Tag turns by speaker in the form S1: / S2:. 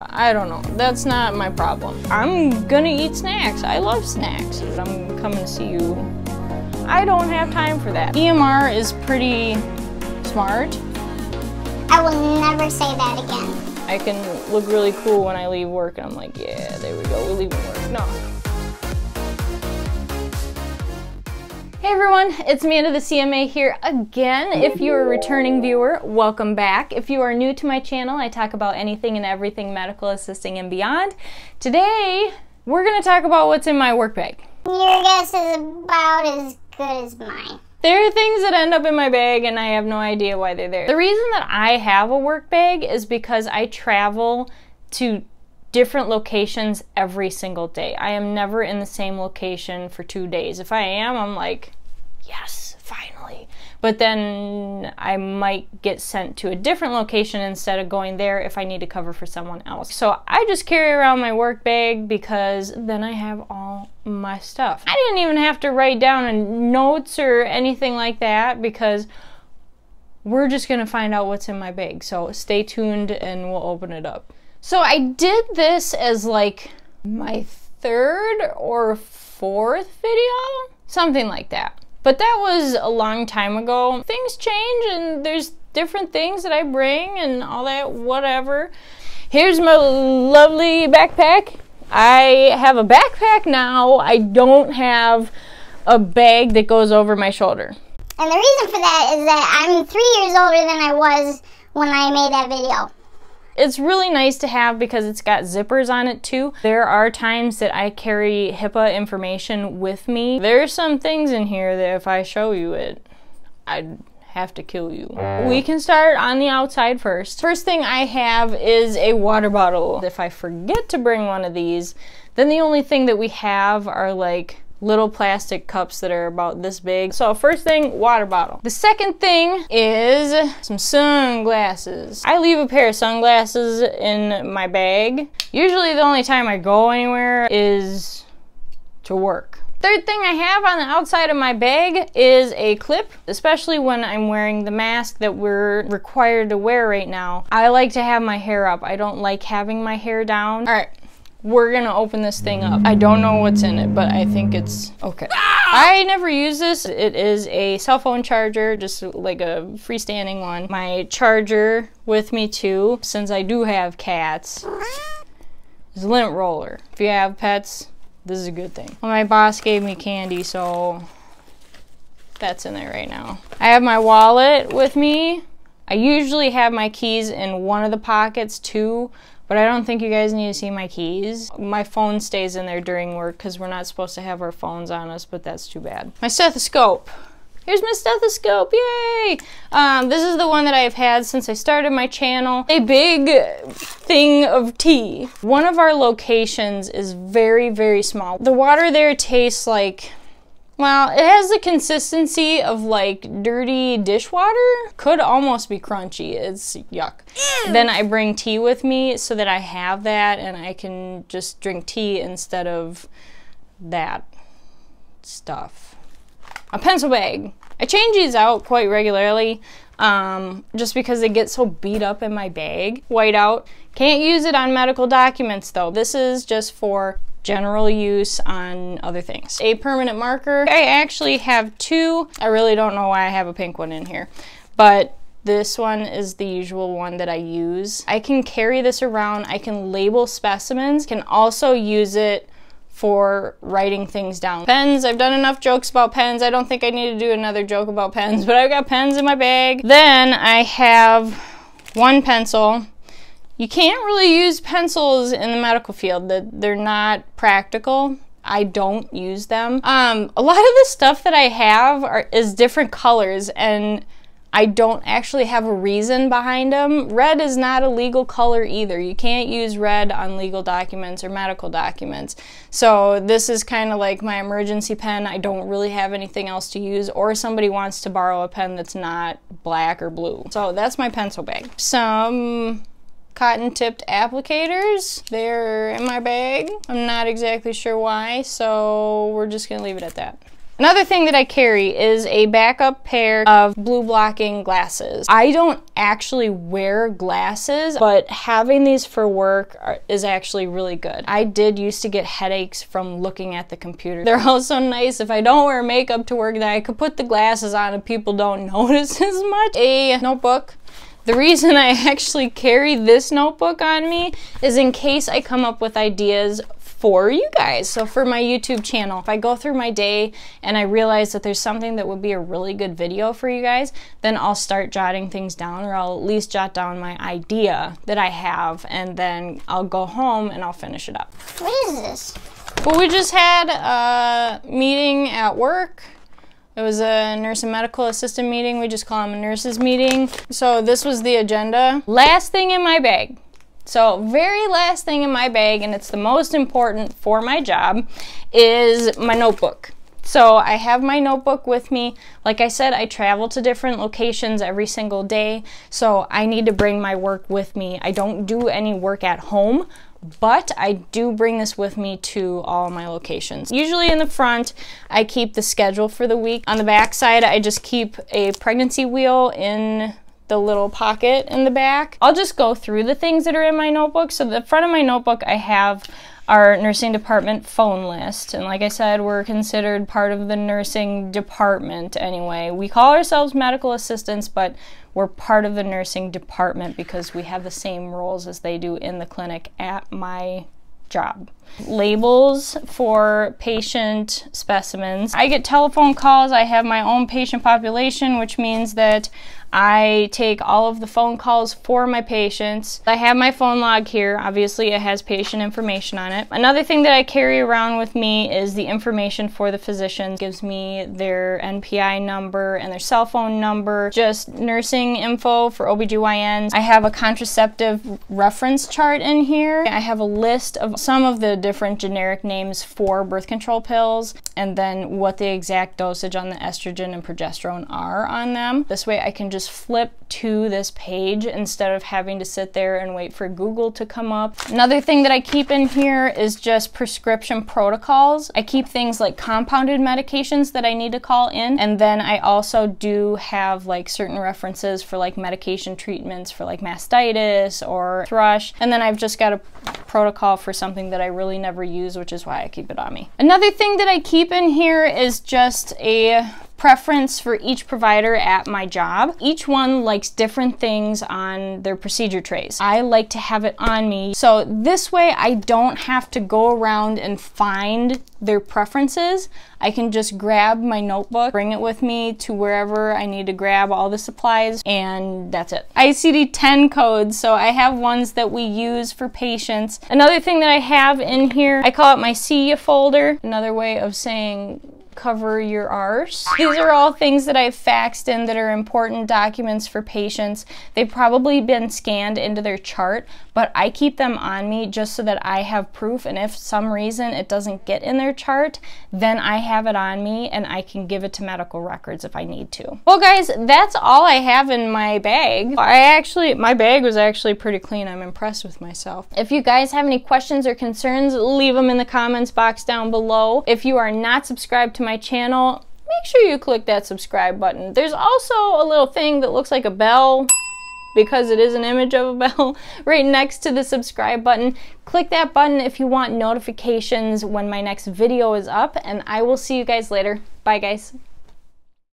S1: I don't know, that's not my problem. I'm gonna eat snacks, I love snacks. I'm coming to see you. I don't have time for that. EMR is pretty smart.
S2: I will never say that again.
S1: I can look really cool when I leave work and I'm like, yeah, there we go, we're leaving work. No. Hey everyone, it's Amanda the CMA here again. If you're a returning viewer, welcome back. If you are new to my channel, I talk about anything and everything medical assisting and beyond. Today, we're gonna talk about what's in my work bag.
S2: Your guess is about as good as mine.
S1: There are things that end up in my bag and I have no idea why they're there. The reason that I have a work bag is because I travel to different locations every single day. I am never in the same location for 2 days. If I am, I'm like, yes, finally. But then I might get sent to a different location instead of going there if I need to cover for someone else. So I just carry around my work bag because then I have all my stuff. I didn't even have to write down notes or anything like that because we're just gonna find out what's in my bag. So stay tuned and we'll open it up. So I did this as like my 3rd or 4th video, something like that. But that was a long time ago. Things change and there's different things that I bring and all that, whatever. Here's my lovely backpack. I have a backpack now. I don't have a bag that goes over my shoulder.
S2: And the reason for that is that I'm 3 years older than I was when I made that video.
S1: It's really nice to have because it's got zippers on it too. There are times that I carry HIPAA information with me. There's some things in here that if I show you it, I'd have to kill you. We can start on the outside first. First thing I have is a water bottle. If I forget to bring one of these, then the only thing that we have are like little plastic cups that are about this big. So first thing, water bottle. The second thing is some sunglasses. I leave a pair of sunglasses in my bag. Usually the only time I go anywhere is to work. Third thing I have on the outside of my bag is a clip, especially when I'm wearing the mask that we're required to wear right now. I like to have my hair up. I don't like having my hair down. All right. We're gonna open this thing up. I don't know what's in it, but I think it's okay. I never use this. It is a cell phone charger, just like a freestanding one. My charger with me too, since I do have cats, is a lint roller. If you have pets, this is a good thing. Well, my boss gave me candy, so that's in there right now. I have my wallet with me. I usually have my keys in one of the pockets too, but I don't think you guys need to see my keys. My phone stays in there during work because we're not supposed to have our phones on us, but that's too bad. My stethoscope. Here's my stethoscope, yay! This is the one that I've had since I started my channel. A big thing of tea. One of our locations is very, very small. The water there tastes like, well, it has the consistency of like dirty dishwater. Could almost be crunchy. It's yuck. Then I bring tea with me so that I have that and I can just drink tea instead of that stuff. A pencil bag. I change these out quite regularly just because they get so beat up in my bag. White out. Can't use it on medical documents though. This is just for general use on other things. A permanent marker. I actually have 2. I really don't know why I have a pink one in here, but this one is the usual one that I use. I can carry this around. I can label specimens. Can also use it for writing things down. Pens. I've done enough jokes about pens. I don't think I need to do another joke about pens, but I've got pens in my bag. Then I have one pencil. You can't really use pencils in the medical field. They're not practical. I don't use them. A lot of the stuff that I have is different colors and I don't actually have a reason behind them. Red is not a legal color either. You can't use red on legal documents or medical documents. So this is kind of like my emergency pen. I don't really have anything else to use, or somebody wants to borrow a pen that's not black or blue. So that's my pencil bag. Some cotton tipped applicators. They're in my bag. I'm not exactly sure why, so we're just gonna leave it at that. Another thing that I carry is a backup pair of blue blocking glasses. I don't actually wear glasses, but having these for work is actually really good. I did used to get headaches from looking at the computer. They're also nice if I don't wear makeup to work, that I could put the glasses on and people don't notice as much. A notebook. The reason I actually carry this notebook on me is in case I come up with ideas for you guys. So for my YouTube channel, if I go through my day and I realize that there's something that would be a really good video for you guys, then I'll start jotting things down, or I'll at least jot down my idea that I have, and then I'll go home and I'll finish it up.
S2: What is this?
S1: Well, we just had a meeting at work. It was a nurse and medical assistant meeting. We just call them a nurses meeting. So this was the agenda. Last thing in my bag. So very last thing in my bag, and it's the most important for my job, is my notebook. So I have my notebook with me. Like I said, I travel to different locations every single day, so I need to bring my work with me. I don't do any work at home, but I do bring this with me to all my locations. Usually in the front, I keep the schedule for the week. On the back side, I just keep a pregnancy wheel in the little pocket in the back. I'll just go through the things that are in my notebook. So the front of my notebook, I have our nursing department phone list. And like I said, we're considered part of the nursing department anyway. We call ourselves medical assistants, but we're part of the nursing department because we have the same roles as they do in the clinic at my job. Labels for patient specimens. I get telephone calls. I have my own patient population, which means that I take all of the phone calls for my patients. I have my phone log here. Obviously, it has patient information on it. Another thing that I carry around with me is the information for the physicians. It gives me their NPI number and their cell phone number, just nursing info for OBGYNs. I have a contraceptive reference chart in here. I have a list of some of the different generic names for birth control pills, and then what the exact dosage on the estrogen and progesterone are on them. This way I can just flip to this page instead of having to sit there and wait for Google to come up. Another thing that I keep in here is just prescription protocols. I keep things like compounded medications that I need to call in, and then I also do have like certain references for like medication treatments for like mastitis or thrush, and then I've just got a protocol for something that I really never use, which is why I keep it on me. Another thing that I keep in here is just a preference for each provider at my job. Each one likes different things on their procedure trays. I like to have it on me, so this way I don't have to go around and find their preferences. I can just grab my notebook, bring it with me to wherever I need to grab all the supplies, and that's it. ICD-10 codes, so I have ones that we use for patients. Another thing that I have in here, I call it my see ya folder. Another way of saying cover your arse. These are all things that I've faxed in that are important documents for patients. They've probably been scanned into their chart, but I keep them on me just so that I have proof, and if some reason it doesn't get in their chart, then I have it on me and I can give it to medical records if I need to. Well guys, that's all I have in my bag. My bag was actually pretty clean. I'm impressed with myself. If you guys have any questions or concerns, leave them in the comments box down below. If you are not subscribed to my channel, make sure you click that subscribe button. There's also a little thing that looks like a bell, because it is an image of a bell, right next to the subscribe button. Click that button if you want notifications when my next video is up, and I will see you guys later. Bye guys.